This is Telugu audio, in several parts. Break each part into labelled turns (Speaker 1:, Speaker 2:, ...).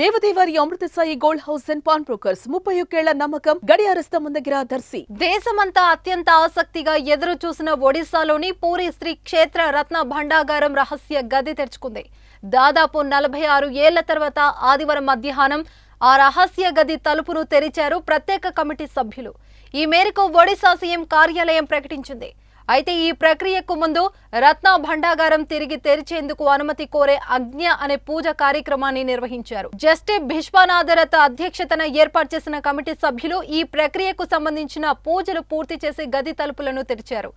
Speaker 1: దేవదేవారి Amrutha Sai gold house and pawn brokers 31 ఏళ్ల నమ్మకం గడియారస్త ముందగిర దర్శి.
Speaker 2: దేశమంతా అత్యంత ఆసక్తిగా ఎదురు చూసిన ఒడిశాలోని పూరి శ్రీ క్షేత్ర రత్న భండాగారం రహస్య గది తెరుచుకుంది. దాదాపు 46 ఏళ్ల తర్వాత ఆదివారం మధ్యాహ్నం ఆ రహస్య గది తలుపును తెరిచారు ప్రత్యేక కమిటీ సభ్యులు. ఈ మేరకు ఒడిశా సీఎం కార్యాలయం ప్రకటించింది. అయితే ఈ ప్రక్రియకు ముందు రత్న భండాగారం తిరిగి తెరిచేందుకు అనుమతి కోరే అజ్ఞ అనే పూజ కార్యక్రమాన్ని నిర్వహించారు. జస్టిస్ బిశ్వనాథరథ అధ్యక్షతన ఏర్పాటు చేసిన కమిటీ సభ్యులు ఈ ప్రక్రియకు సంబంధించిన పూజలు పూర్తి చేసి గది తలుపులను తెరిచారు.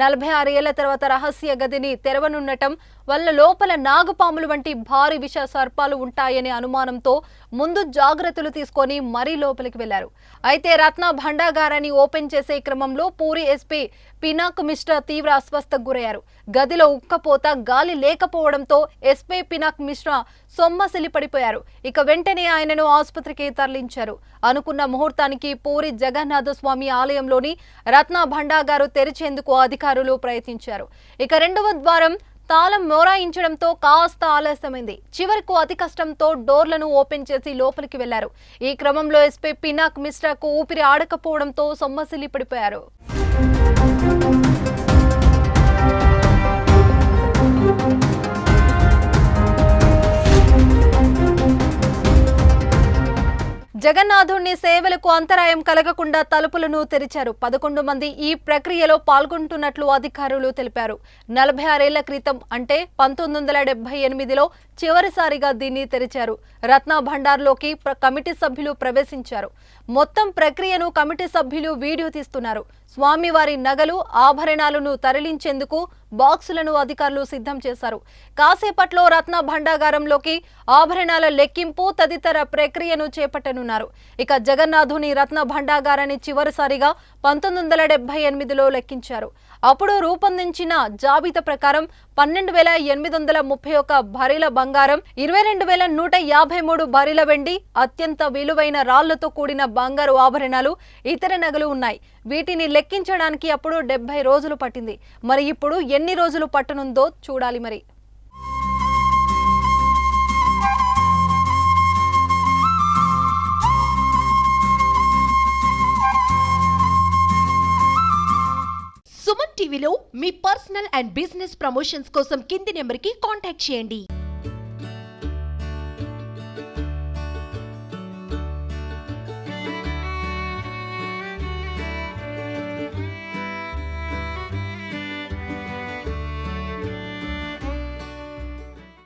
Speaker 2: 46 ఏళ్ల తర్వాత రహస్య గదిని తెరవనుండటం వల్ల లోపల నాగుపాములు వంటి భారీ విష సర్పాలు ఉంటాయనే అనుమానంతో ముందు జాగ్రత్తలు తీసుకొని మరీ లోపలికి వెళ్లారు. అయితే రత్న భండాగారాన్ని ఓపెన్ చేసే క్రమంలో పూరి ఎస్పీ పినాక్ మిశ్రా తీవ్ర అస్వస్థకు గురయ్యారు. గదిలో ఉక్కపోత గాలి లేకపోవడంతో ఎస్పీ పినాక్ మిశ్రా సొమ్మసిల్లి పడిపోయారు. ఇక వెంటనే ఆయనను ఆసుపత్రికి తరలించారు. అనుకున్న ముహూర్తానికి పూరి జగన్నాథ స్వామి ఆలయంలోని రత్న భండాగారు తెరిచేందుకు అధికారులు ప్రయత్నించారు. ఇక రెండవ ద్వారం తాళం మోరాయించడంతో కాస్త ఆలస్యమైంది. చివరకు అతి కష్టంతో డోర్లను ఓపెన్ చేసి లోపలికి వెళ్లారు. ఈ క్రమంలో ఎస్పీ పినాక్ మిశ్రాకు ఊపిరి ఆడకపోవడంతో సొమ్మసిల్లి పడిపోయారు. జగన్నాథుని సేవలకు అంతరాయం కలగకుండా తలుపులను తెరిచారు. 11 మంది ఈ ప్రక్రియలో పాల్గొంటున్నట్లు అధికారులు తెలిపారు. 46 ఏళ్ల క్రితం అంటే 1978లో చివరిసారిగా దీన్ని తెరిచారు. రత్న భండార్లోకి కమిటీ సభ్యులు ప్రవేశించారు. మొత్తం ప్రక్రియను కమిటీ సభ్యులు వీడియో తీస్తున్నారు. స్వామివారి నగలు ఆభరణాలను తరలించేందుకు బాక్సులను అధికారులు సిద్ధం చేశారు. కాసేపట్లో రత్న భండాగారంలోకి ఆభరణాల లెక్కింపు తదితర ప్రక్రియను చేపట్టనున్నారు. ఇక జగన్నాథుని రత్న భండాగారాన్ని చివరిసారిగా 1978లో లెక్కించారు. అప్పుడు రూపొందించిన జాబితా ప్రకారం 12,831 భరిల బంగారం, 22,153 భరిల వెండి, అత్యంత విలువైన రాళ్లతో కూడిన బంగారు ఆభరణాలు, ఇతర నగలు ఉన్నాయి. వీటిని లెక్కించడానికి అప్పుడు 70 రోజులు పట్టింది. మరి ఇప్పుడు ఎన్ని రోజులు పట్టనుందో చూడాలి. మరి
Speaker 3: సుమన్ టీవీలో మీ పర్సనల్ అండ్ బిజినెస్ ప్రమోషన్స్ కోసం కింది నెంబర్కి కాంటాక్ట్ చేయండి.